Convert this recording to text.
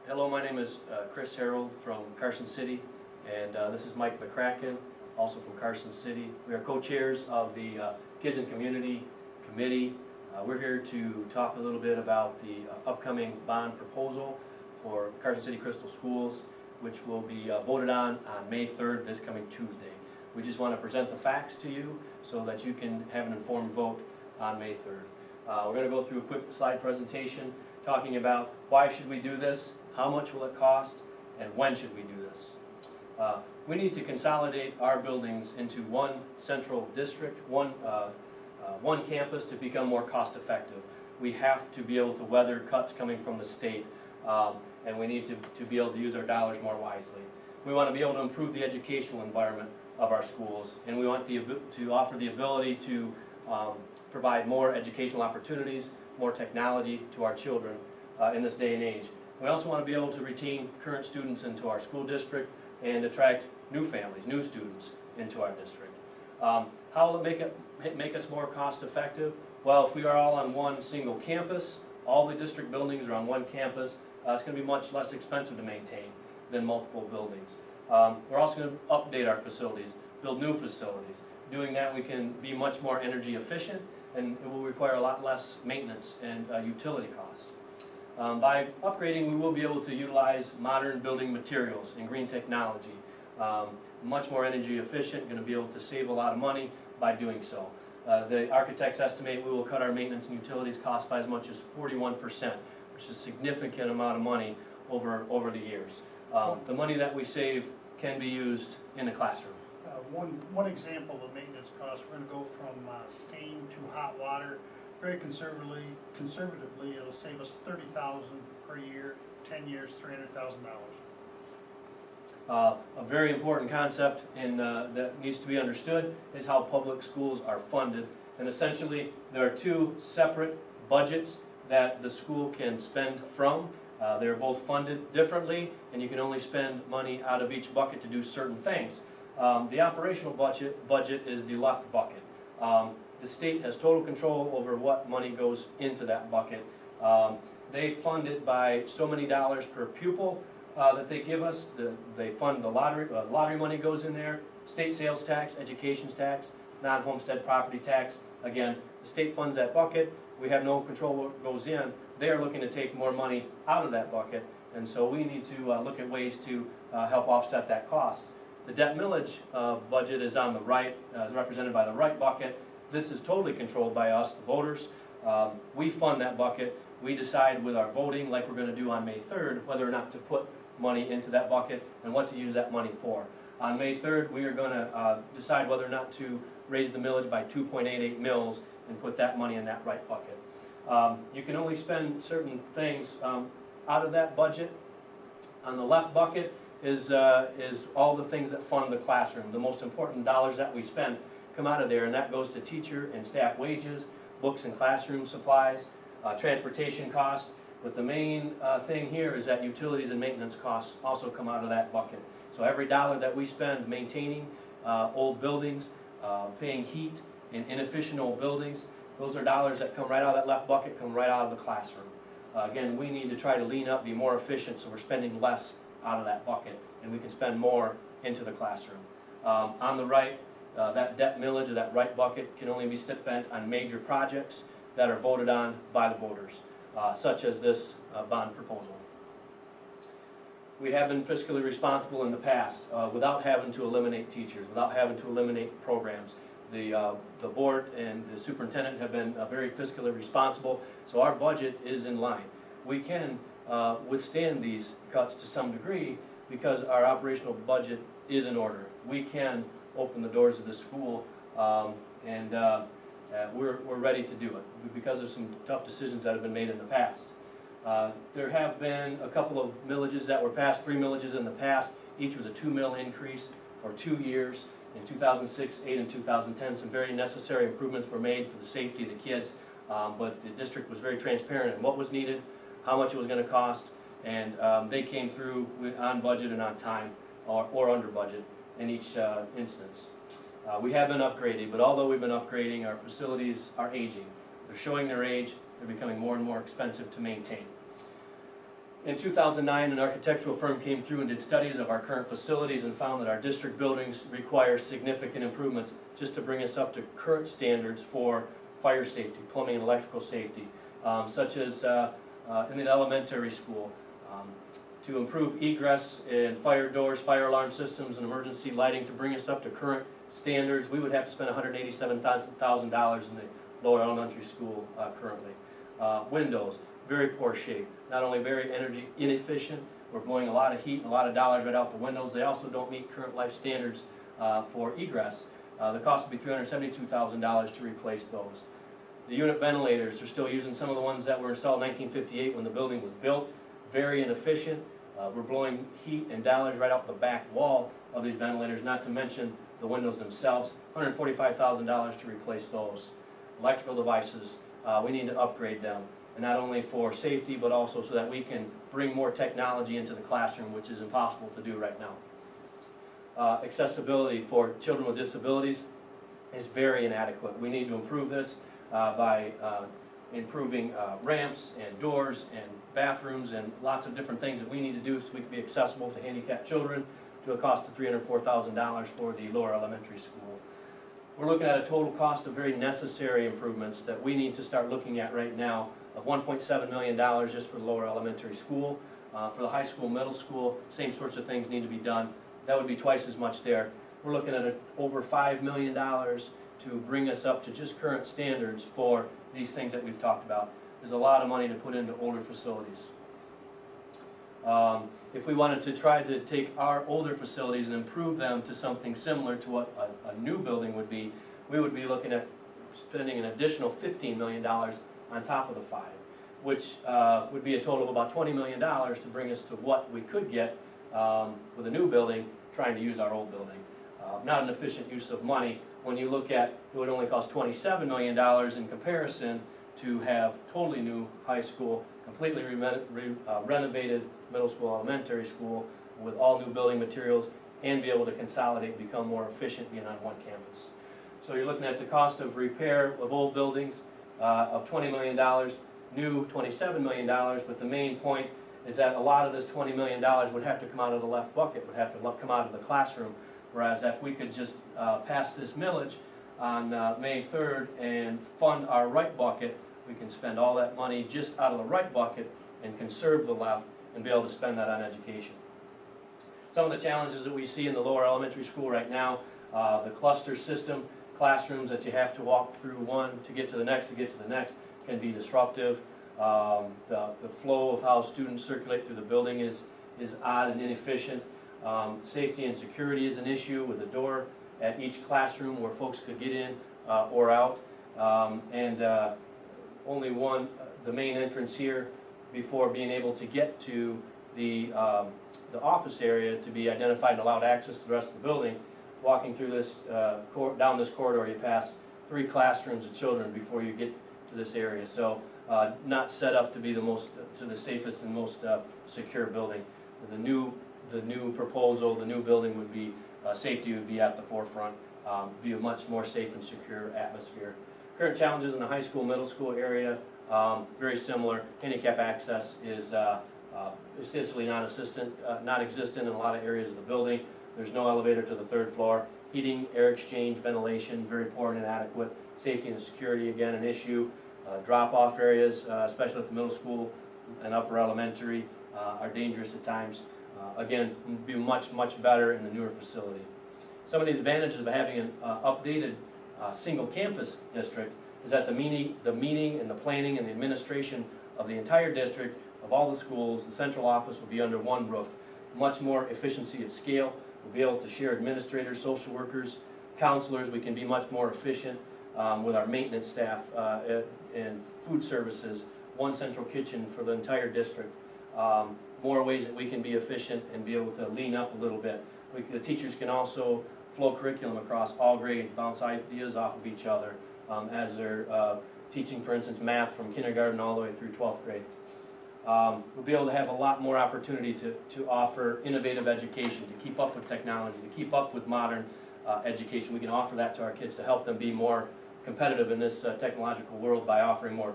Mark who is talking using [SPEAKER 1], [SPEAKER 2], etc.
[SPEAKER 1] Hello, my name is Chris Harold from Carson City, and this is Mike McCracken, also from Carson City. We are co-chairs of the Kids and Community Committee. We're here to talk a little bit about the upcoming bond proposal for Carson City Crystal Schools, which will be voted on May 3rd, this coming Tuesday. We just want to present the facts to you so that you can have an informed vote on May 3rd. We're going to go through a quick slide presentation talking about why should we do this, how much will it cost, and when should we do this. We need to consolidate our buildings into one central district, one campus to become more cost effective. We have to be able to weather cuts coming from the state, and we need to be able to use our dollars more wisely. We want to be able to improve the educational environment of our schools, and we want to offer the ability to provide more educational opportunities, more technology to our children in this day and age. We also want to be able to retain current students into our school district and attract new families, new students into our district. How will it make us more cost effective? Well, if we are all on one single campus, all the district buildings are on one campus, it's going to be much less expensive to maintain than multiple buildings. We're also going to update our facilities, build new facilities. Doing that, we can be much more energy efficient, and it will require a lot less maintenance and utility costs. By upgrading, we will be able to utilize modern building materials and green technology. Much more energy efficient, going to be able to save a lot of money by doing so. The architects estimate we will cut our maintenance and utilities costs by as much as 41%, which is a significant amount of money over the years. The money that we save can be used in the classroom.
[SPEAKER 2] One example of maintenance costs, we're going to go from steam to hot water. Very conservatively, it'll save us $30,000 per year, 10 years, $300,000.
[SPEAKER 1] A very important concept and that needs to be understood is how public schools are funded. And essentially, there are two separate budgets that the school can spend from. They're both funded differently, and you can only spend money out of each bucket to do certain things. The operational budget is the left bucket. The state has total control over what money goes into that bucket. They fund it by so many dollars per pupil that they give us. They fund the lottery money goes in there, state sales tax, education tax, non-homestead property tax. Again, the state funds that bucket. We have no control what goes in. They are looking to take more money out of that bucket, and so we need to look at ways to help offset that cost. The debt millage budget is on the right, is represented by the right bucket. This is totally controlled by us, the voters. We fund that bucket. We decide with our voting, like we're going to do on May 3rd, whether or not to put money into that bucket and what to use that money for. On May 3rd, we are going to decide whether or not to raise the millage by 2.88 mils and put that money in that right bucket. You can only spend certain things out of that budget. On the left bucket is all the things that fund the classroom. The most important dollars that we spend come out of there, and that goes to teacher and staff wages, books and classroom supplies, transportation costs. But the main thing here is that utilities and maintenance costs also come out of that bucket. So every dollar that we spend maintaining old buildings, paying heat in inefficient old buildings, those are dollars that come right out of that left bucket, come right out of the classroom. Again, we need to try to lean up, be more efficient, so we're spending less out of that bucket, and we can spend more into the classroom. On the right, that debt millage or that right bucket can only be spent on major projects that are voted on by the voters, such as this bond proposal. We have been fiscally responsible in the past without having to eliminate teachers, without having to eliminate programs. The board and the superintendent have been very fiscally responsible, so our budget is in line. We can withstand these cuts to some degree because our operational budget is in order. We can open the doors of the school, and we're ready to do it because of some tough decisions that have been made in the past. There have been a couple of millages that were passed, 3 millages in the past. Each was a 2 mil increase for 2 years. In 2006, 8, and 2010, some very necessary improvements were made for the safety of the kids, but the district was very transparent in what was needed, how much it was going to cost, and they came through on budget and on time, or under budget in each instance. We have been upgrading, but although we've been upgrading, our facilities are aging. They're showing their age. They're becoming more and more expensive to maintain. In 2009, an architectural firm came through and did studies of our current facilities and found that our district buildings require significant improvements just to bring us up to current standards for fire safety, plumbing and electrical safety, such as in the elementary school, to improve egress and fire doors, fire alarm systems, and emergency lighting to bring us up to current standards. We would have to spend $187,000 in the lower elementary school currently. Windows, very poor shape, not only very energy inefficient, we're blowing a lot of heat and a lot of dollars right out the windows. They also don't meet current life standards for egress. The cost would be $372,000 to replace those. The unit ventilators are still using some of the ones that were installed in 1958 when the building was built. Very inefficient. We're blowing heat and dollars right out the back wall of these ventilators, not to mention the windows themselves. $145,000 to replace those. Electrical devices, we need to upgrade them, and not only for safety, but also so that we can bring more technology into the classroom, which is impossible to do right now. Accessibility for children with disabilities is very inadequate. We need to improve this by improving ramps and doors and bathrooms and lots of different things that we need to do so we can be accessible to handicapped children, to a cost of $304,000 for the lower elementary school. We're looking at a total cost of very necessary improvements that we need to start looking at right now of $1.7 million just for the lower elementary school. For the high school, middle school, same sorts of things need to be done. That would be twice as much there. We're looking at over $5 million to bring us up to just current standards for these things that we've talked about. There's a lot of money to put into older facilities. If we wanted to try to take our older facilities and improve them to something similar to what a new building would be, we would be looking at spending an additional $15 million on top of the 5, which would be a total of about $20 million to bring us to what we could get with a new building trying to use our old building. Not an efficient use of money when you look at it would only cost $27 million in comparison to have totally new high school, completely renovated middle school, elementary school with all new building materials, and be able to consolidate and become more efficient being on one campus. So you're looking at the cost of repair of old buildings of $20 million, new $27 million, but the main point is that a lot of this $20 million would have to come out of the left bucket, would have to come out of the classroom, whereas if we could just pass this millage on May 3rd and fund our right bucket, we can spend all that money just out of the right bucket and conserve the left and be able to spend that on education. Some of the challenges that we see in the lower elementary school right now, the cluster system, classrooms that you have to walk through one to get to the next, can be disruptive. The flow of how students circulate through the building is odd and inefficient. Safety and security is an issue with a door at each classroom where folks could get in or out. Only one, the main entrance here, before being able to get to the office area to be identified and allowed access to the rest of the building. Walking through this, down this corridor, you pass 3 classrooms of children before you get to this area. So not set up to be the safest and most secure building. The new proposal, the new building would be, safety would be at the forefront, be a much more safe and secure atmosphere. Current challenges in the high school, middle school area, very similar. Handicap access is essentially non-existent in a lot of areas of the building. There's no elevator to the 3rd floor. Heating, air exchange, ventilation, very poor and inadequate. Safety and security, again, an issue. Drop-off areas, especially at the middle school and upper elementary, are dangerous at times. Again, would be much better in the newer facility. Some of the advantages of having an updated single campus district is that the meeting and the planning and the administration of the entire district, of all the schools, the central office will be under one roof. Much more efficiency of scale. We'll be able to share administrators, social workers, counselors. We can be much more efficient with our maintenance staff and food services. One central kitchen for the entire district. More ways that we can be efficient and be able to lean up a little bit. The teachers can also flow curriculum across all grades, bounce ideas off of each other as they're teaching, for instance, math from kindergarten all the way through 12th grade. We'll be able to have a lot more opportunity to offer innovative education, to keep up with technology, to keep up with modern education. We can offer that to our kids to help them be more competitive in this technological world by offering more